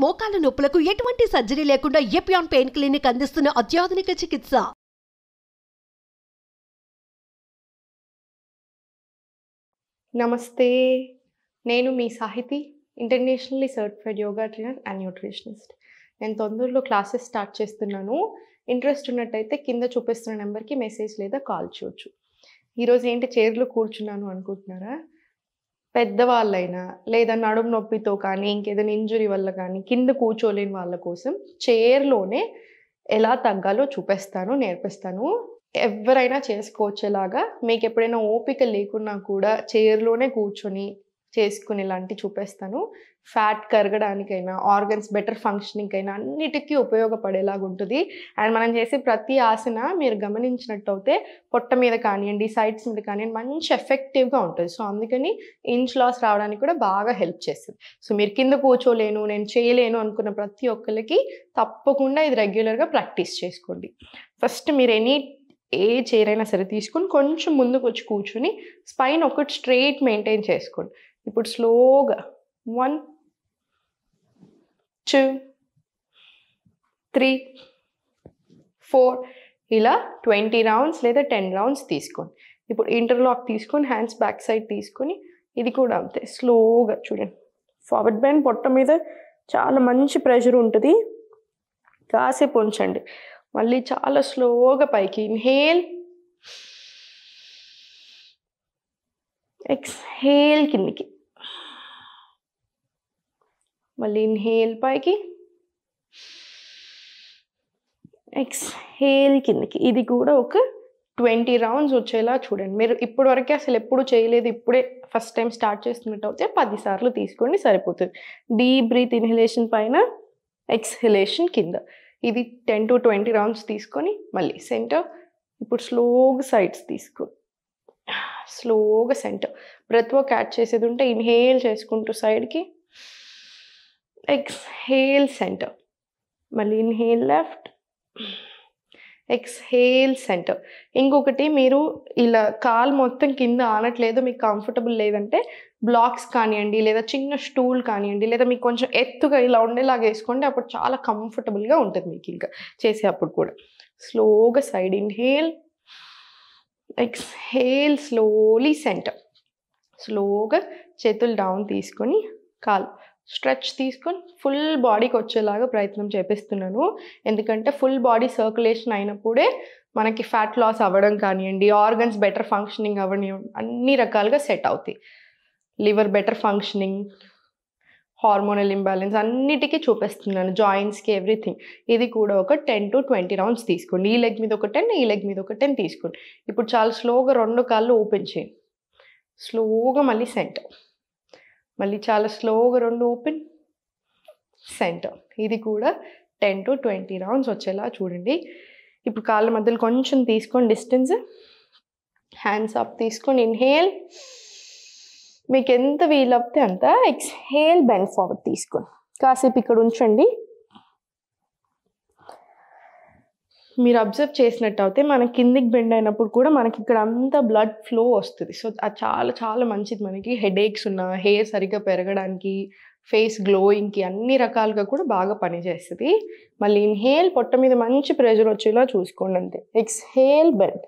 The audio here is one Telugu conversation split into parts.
మోకాల నొప్పులకు ఎటువంటి సర్జరీ లేకుండా ఎపియాన్ పెయిన్ క్లినిక్ అందిస్తున్న అత్యాధునిక చికిత్స. నమస్తే, నేను మీ Sahithi, internationally certified yoga trainer and nutritionist. నేను తొందరలో క్లాసెస్ స్టార్ట్ చేస్తున్నాను. ఇంట్రెస్ట్ ఉన్నట్టయితే కింద చూపిస్తున్న నెంబర్కి మెసేజ్ లేదా కాల్ చేయొచ్చు. ఈరోజు ఏంటి చైర్లో కూర్చున్నాను అనుకుంటున్నారా? పెద్దవాళ్ళైనా లేదా నడుము నొప్పితో కానీ ఇంకేదైనా ఇంజురీ వల్ల కానీ కింద కూర్చోలేని వాళ్ళ కోసం చైర్లోనే ఎలా తగ్గాలో నేర్పిస్తాను. ఎవరైనా చేసుకోవచ్చేలాగా, మీకు ఎప్పుడైనా ఓపిక లేకున్నా కూడా చైర్లోనే కూర్చొని చేసుకునేలాంటి చూపిస్తాను. ఫ్యాట్ కరగడానికైనా, ఆర్గన్స్ బెటర్ ఫంక్షనింగ్ అయినా అన్నిటికీ ఉపయోగపడేలాగా ఉంటుంది. అండ్ మనం చేసే ప్రతి ఆసన మీరు గమనించినట్టయితే పొట్ట మీద కానివ్వండి, సైడ్స్ మీద కానివ్వండి మంచి ఎఫెక్టివ్గా ఉంటుంది. సో అందుకని ఇంచ్ లాస్ రావడానికి కూడా బాగా హెల్ప్ చేస్తుంది. సో మీరు కింద కూర్చోలేను, నేను చేయలేను అనుకున్న ప్రతి ఒక్కరికి తప్పకుండా ఇది రెగ్యులర్గా ప్రాక్టీస్ చేసుకోండి. ఫస్ట్ మీరు ఏ చైర్ అయినా సరే తీసుకొని కొంచెం ముందుకు వచ్చి కూర్చొని స్పైన్ ఒకటి స్ట్రెయిట్ మెయింటైన్ చేసుకోండి. ఇప్పుడు స్లోగా 1 2 3 4 ఇలా 20 రౌండ్స్ లేదా 10 రౌండ్స్ తీసుకోండి. ఇప్పుడు ఇంటర్లాక్ తీసుకొని హ్యాండ్స్ బ్యాక్ సైడ్ తీసుకొని ఇది కూడా అంతే స్లోగా చూడండి. ఫార్వర్డ్ బెండ్, పొట్ట మీద చాలా మంచి ప్రెషర్ ఉంటుంది. కాసేపు ఉంచండి. మళ్ళీ చాలా స్లోగా పైకి ఇన్హేల్, ఎక్స్హేల్ కిందికి, మళ్ళీ ఇన్హేల్ పైకి, ఎక్స్హేల్ కిందికి. ఇది కూడా ఒక 20 రౌండ్స్ వచ్చేలా చూడండి. మీరు ఇప్పటి వరకే అసలు ఎప్పుడు చేయలేదు, ఇప్పుడే ఫస్ట్ టైం స్టార్ట్ చేస్తున్నట్టు అయితే 10 సార్లు తీసుకోండి సరిపోతుంది. డీప్ బ్రీత్ ఇన్హలేషన్ పైన, ఎక్స్హలేషన్ కింద. ఇది 10 to 20 రౌండ్స్ తీసుకొని మళ్ళీ సెంటర్. ఇప్పుడు స్లోగా సైడ్స్ తీసుకోండి, స్లోగా సెంటర్. బ్రెత్ వర్క్ యాడ్ చేసేది ఉంటే ఇన్హేల్ చేసుకుంటూ సైడ్కి, ఎక్స్హేల్ సెంటర్, మళ్ళీ ఇన్హేల్ లెఫ్ట్, ఎక్స్హేల్ సెంటర్. ఇంకొకటి, మీరు ఇలా కాలు మొత్తం కింద ఆనట్లేదు, మీకు కంఫర్టబుల్ లేదంటే బ్లాక్స్ కానివ్వండి లేదా చిన్న స్టూల్ కానివ్వండి లేదా మీకు కొంచెం ఎత్తుగా ఇలా ఉండేలాగా వేసుకోండి. అప్పుడు చాలా కంఫర్టబుల్గా ఉంటుంది మీకు ఇంకా చేసేటప్పుడు కూడా. స్లోగా side inhale, exhale, slowly centre. స్లోగా చేతులు డౌన్ తీసుకొని కాలు స్ట్రెచ్ తీసుకొని ఫుల్ బాడీకి వచ్చేలాగా ప్రయత్నం చేపిస్తున్నాను. ఎందుకంటే ఫుల్ బాడీ సర్క్యులేషన్ అయినప్పుడే మనకి ఫ్యాట్ లాస్ అవ్వడం కానివ్వండి, ఆర్గన్స్ బెటర్ ఫంక్షనింగ్ అవ్వడం అన్ని రకాలుగా సెట్ అవుతాయి. Liver better functioning, hormonal imbalance అన్నిటికీ చూపిస్తున్నాను, జాయింట్స్కి ఎవ్రీథింగ్. ఇది కూడా ఒక 10 to 20 రౌండ్స్ తీసుకోండి. ఈ లెగ్ మీద ఒక 10, ఈ లెగ్ మీద ఒక 10 తీసుకోండి. ఇప్పుడు చాలా స్లోగా 2 కాళ్ళు ఓపెన్ చేయండి. స్లోగా మళ్ళీ సెంటర్, మళ్ళీ చాలా స్లోగా 2 ఓపెన్, సెంటర్. ఇది కూడా 10 to 20 రౌండ్స్ వచ్చేలా చూడండి. ఇప్పుడు కాళ్ళ మధ్యలో కొంచెం తీసుకోండి డిస్టెన్స్. హ్యాండ్స్ అప్ తీసుకొని ఇన్హేల్, మీకు ఎంత వీలవుతే అంత. ఎక్స్హేల్, బెండ్ ఫార్వర్డ్ తీసుకొని కాసేపు ఇక్కడ ఉంచండి. మీరు అబ్జర్వ్ చేసినట్టయితే మన కిందికి బెండ్ అయినప్పుడు కూడా మనకి ఇక్కడ అంతా బ్లడ్ ఫ్లో వస్తుంది. సో అది చాలా చాలా మంచిది మనకి. హెడేక్స్ ఉన్న, హెయిర్ సరిగ్గా పెరగడానికి, ఫేస్ గ్లోయింగ్కి అన్ని రకాలుగా కూడా బాగా పనిచేస్తుంది. మళ్ళీ ఇన్హేల్, పొట్ట మీద మంచి ప్రెషర్ వచ్చేలా చూసుకోండి అంతే. ఎక్స్హేల్, బెండ్,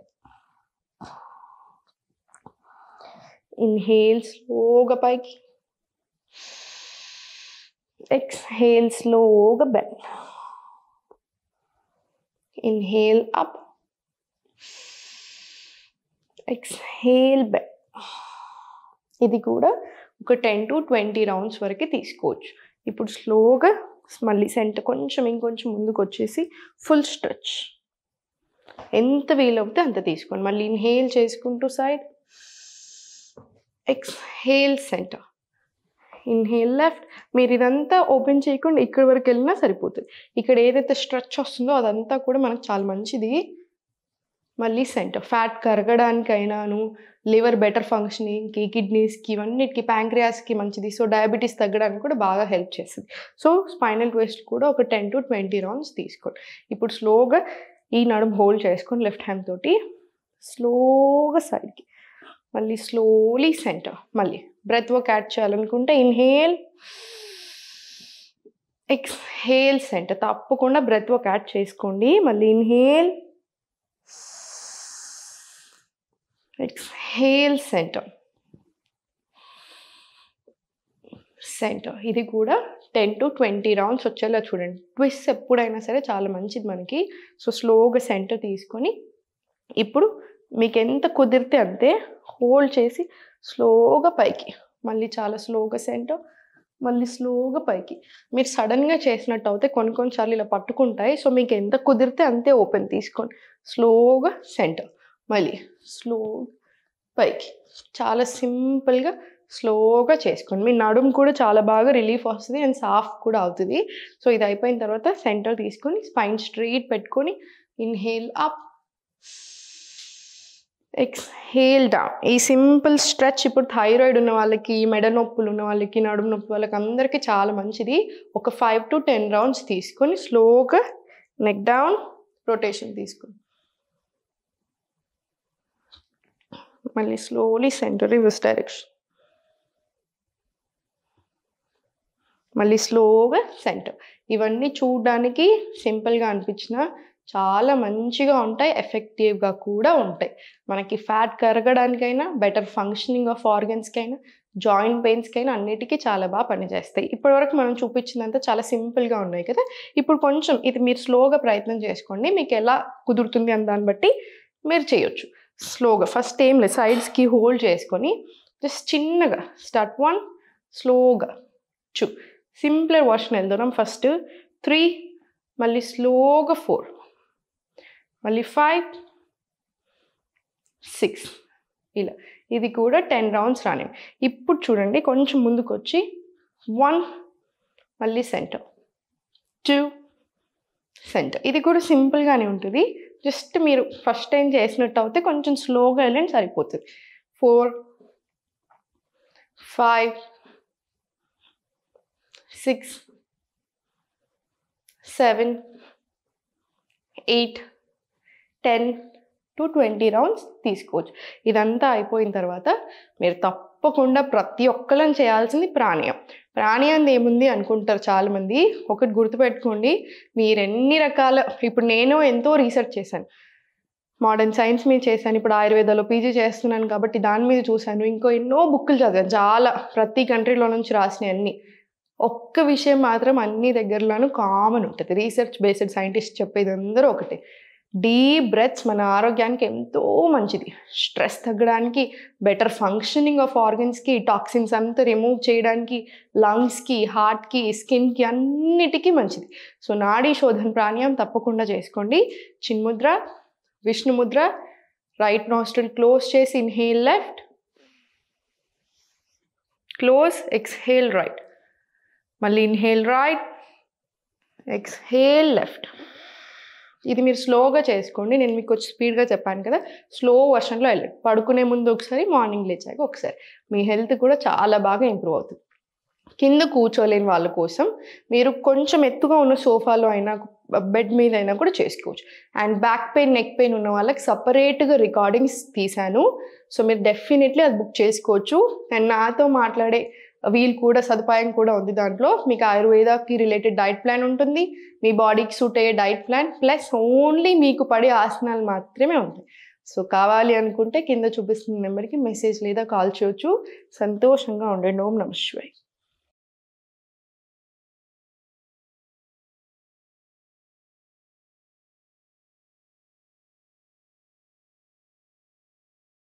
ఇన్హేల్ స్లోగా పైకి, ఎక్స్హేల్ స్లోగా bend, inhale up, exhale bend. ఇది కూడా ఒక 10 to 20 రౌండ్స్ వరకు తీసుకోవచ్చు. ఇప్పుడు స్లోగా మళ్ళీ సెంటర్ కొంచెం ఇంకొంచెం ముందుకు వచ్చేసి ఫుల్ స్ట్రెచ్ ఎంత వీలవుతే అంత తీసుకోండి. మళ్ళీ ఇన్హేల్ చేసుకుంటూ side, exhale centre, inhale left. మీరు ఇదంతా ఓపెన్ చేయకుండా ఇక్కడి వరకు వెళ్ళినా సరిపోతుంది. ఇక్కడ ఏదైతే స్ట్రెచ్ వస్తుందో అదంతా కూడా మనకు చాలా మంచిది. మళ్ళీ సెంటర్. ఫ్యాట్ కరగడానికైనాను, లివర్ బెటర్ ఫంక్షనింగ్కి, కిడ్నీస్కి, ఇవన్నిటికి, ప్యాంక్రియాస్కి మంచిది. సో డయాబెటీస్ తగ్గడానికి కూడా బాగా హెల్ప్ చేస్తుంది. సో స్పైనల్ ట్విస్ట్ కూడా ఒక 10 to 20 రౌండ్స్ తీసుకోండి. ఇప్పుడు స్లోగా ఈ నడుము హోల్డ్ చేసుకొని లెఫ్ట్ హ్యాండ్ తోటి స్లోగా సైడ్కి, మళ్ళీ స్లోలీ సెంటర్. మళ్ళీ బ్రెత్ వర్క్ యాడ్ చేయాలనుకుంటే ఇన్హేల్, ఎక్స్హేల్ సెంటర్. తప్పకుండా బ్రెత్ వర్క్ యాడ్ చేసుకోండి. మళ్ళీ ఇన్హేల్, ఎక్స్హేల్ సెంటర్. ఇది కూడా 10 to 20 రౌండ్స్ వచ్చేలా చూడండి. ట్విస్ట్ ఎప్పుడైనా సరే చాలా మంచిది మనకి. సో స్లోగా సెంటర్ తీసుకొని ఇప్పుడు మీకు ఎంత కుదిరితే అంతే హోల్డ్ చేసి స్లోగా పైకి, మళ్ళీ చాలా స్లోగా సెంటర్, మళ్ళీ స్లోగా పైకి. మీరు సడన్గా చేసినట్టు అయితే కొన్నిసార్లు ఇలా పట్టుకుంటాయి. సో మీకు ఎంత కుదిరితే అంతే ఓపెన్ తీసుకోండి. స్లోగా సెంటర్, మళ్ళీ స్లో పైకి. చాలా సింపుల్గా స్లోగా చేసుకోండి. మీ నడుము కూడా చాలా బాగా రిలీఫ్ వస్తుంది అండ్ సాఫ్ట్ కూడా అవుతుంది. సో ఇది అయిపోయిన తర్వాత సెంటర్ తీసుకొని స్పైన్ స్ట్రైట్ పెట్టుకొని ఇన్హేల్ అప్, ఎక్స్హేల్ డౌన్. ఈ సింపుల్ స్ట్రెచ్ ఇప్పుడు థైరాయిడ్ ఉన్న వాళ్ళకి, మెడ నొప్పులు ఉన్న వాళ్ళకి, నడుము నొప్పి వాళ్ళకి అందరికీ చాలా మంచిది. ఒక 5 to 10 రౌండ్స్ తీసుకొని స్లోగా నెక్ డౌన్, రొటేషన్ తీసుకొని మళ్ళీ స్లోలీ సెంటర్, రివర్స్ డైరెక్షన్, మళ్ళీ స్లోగా సెంటర్. ఇవన్నీ చూడడానికి సింపుల్గా అనిపించిన చాలా మంచిగా ఉంటాయి, ఎఫెక్టివ్గా కూడా ఉంటాయి. మనకి ఫ్యాట్ కరగడానికైనా, బెటర్ ఫంక్షనింగ్ ఆఫ్ ఆర్గన్స్కైనా, జాయింట్ పెయిన్స్కైనా అన్నిటికీ చాలా బాగా పనిచేస్తాయి. ఇప్పటివరకు మనం చూపించినంత చాలా సింపుల్గా ఉన్నాయి కదా. ఇప్పుడు కొంచెం ఇది మీరు స్లోగా ప్రయత్నం చేసుకోండి. మీకు ఎలా కుదురుతుంది అని దాన్ని బట్టి మీరు చేయొచ్చు. స్లోగా ఫస్ట్ ఏం లేదు, సైడ్స్కి హోల్డ్ చేసుకొని జస్ట్ చిన్నగా స్టార్ట్ 1, స్లోగా 2, సింప్లర్ వర్షన్ వెళ్దాం. ఫస్ట్ 3, మళ్ళీ స్లోగా 4, మళ్ళీ 5, 6 ఇలా. ఇది కూడా 10 రౌండ్స్ రాని. ఇప్పుడు చూడండి కొంచెం ముందుకు వచ్చి 1, మళ్ళీ సెంటర్, 2, సెంటర్. ఇది కూడా సింపుల్గానే ఉంటుంది. జస్ట్ మీరు ఫస్ట్ టైం చేసినట్టు అయితే కొంచెం స్లోగా వెళ్ళండి సరిపోతుంది. 4, 5, 6, 7, 8, 10 to 20 రౌండ్స్ తీసుకోవచ్చు. ఇదంతా అయిపోయిన తర్వాత మీరు తప్పకుండా ప్రతి ఒక్కళ్ళని చేయాల్సింది ప్రాణాయామం. ప్రాణాయామం ఏముంది అనుకుంటారు చాలామంది. ఒకటి గుర్తుపెట్టుకోండి, మీరు ఎన్ని రకాల, ఇప్పుడు నేను ఎంతో రీసెర్చ్ చేశాను, మోడర్న్ సైన్స్ మీద చేశాను, ఇప్పుడు ఆయుర్వేదాలో పీజీ చేస్తున్నాను కాబట్టి దాని మీద చూశాను, ఇంకో ఎన్నో బుక్కులు చదివాను, చాలా ప్రతి కంట్రీలో నుంచి రాసినవి అన్నీ. ఒక్క విషయం మాత్రం అన్ని దగ్గరలోనూ కామన్ ఉంటుంది. రీసెర్చ్ బేస్డ్ సైంటిస్ట్ చెప్పేది అందరూ ఒకటే, డీప్ బ్రెత్స్ మన ఆరోగ్యానికి ఎంతో మంచిది. స్ట్రెస్ తగ్గడానికి, బెటర్ ఫంక్షనింగ్ ఆఫ్ ఆర్గన్స్కి, టాక్సిన్స్ అంతా రిమూవ్ చేయడానికి, లంగ్స్కి, హార్ట్కి, స్కిన్కి అన్నిటికీ మంచిది. సో నాడీ శోధన ప్రాణాయామం తప్పకుండా చేసుకోండి. చిన్ముద్ర, విష్ణుముద్ర, రైట్ నాస్ట్రిల్ క్లోజ్ చేసి inhale left, close, exhale right, మళ్ళీ ఇన్హేల్ రైట్, ఎక్స్హేల్ లెఫ్ట్. ఇది మీరు స్లోగా చేసుకోండి. నేను మీకు కొంచెం స్పీడ్గా చెప్పాను కదా, స్లో వర్షన్లో వెళ్ళండి. పడుకునే ముందు ఒకసారి, మార్నింగ్ లేచాక ఒకసారి. మీ హెల్త్ కూడా చాలా బాగా ఇంప్రూవ్ అవుతుంది. కింద కూర్చోలేని వాళ్ళ కోసం మీరు కొంచెం ఎత్తుగా ఉన్న సోఫాలో అయినా, బెడ్ మీద అయినా కూడా చేసుకోవచ్చు. And back pain, neck pain ఉన్న వాళ్ళకి సపరేట్గా రికార్డింగ్స్ తీశాను. సో మీరు డెఫినెట్లీ అది బుక్ చేసుకోవచ్చు. అండ్ నాతో మాట్లాడే వీల్ కూడా, సదుపాయం కూడా ఉంది దాంట్లో. మీకు ఆయుర్వేదాకి రిలేటెడ్ డైట్ ప్లాన్ ఉంటుంది, మీ బాడీకి సూట్ అయ్యే డైట్ ప్లాన్, ప్లస్ ఓన్లీ మీకు పడే ఆసనాలు మాత్రమే ఉంటాయి. సో కావాలి అనుకుంటే కింద చూపిస్తున్న నెంబర్కి మెసేజ్ లేదా కాల్ చేయొచ్చు. సంతోషంగా ఉండండి. ఓం నమః శివాయ.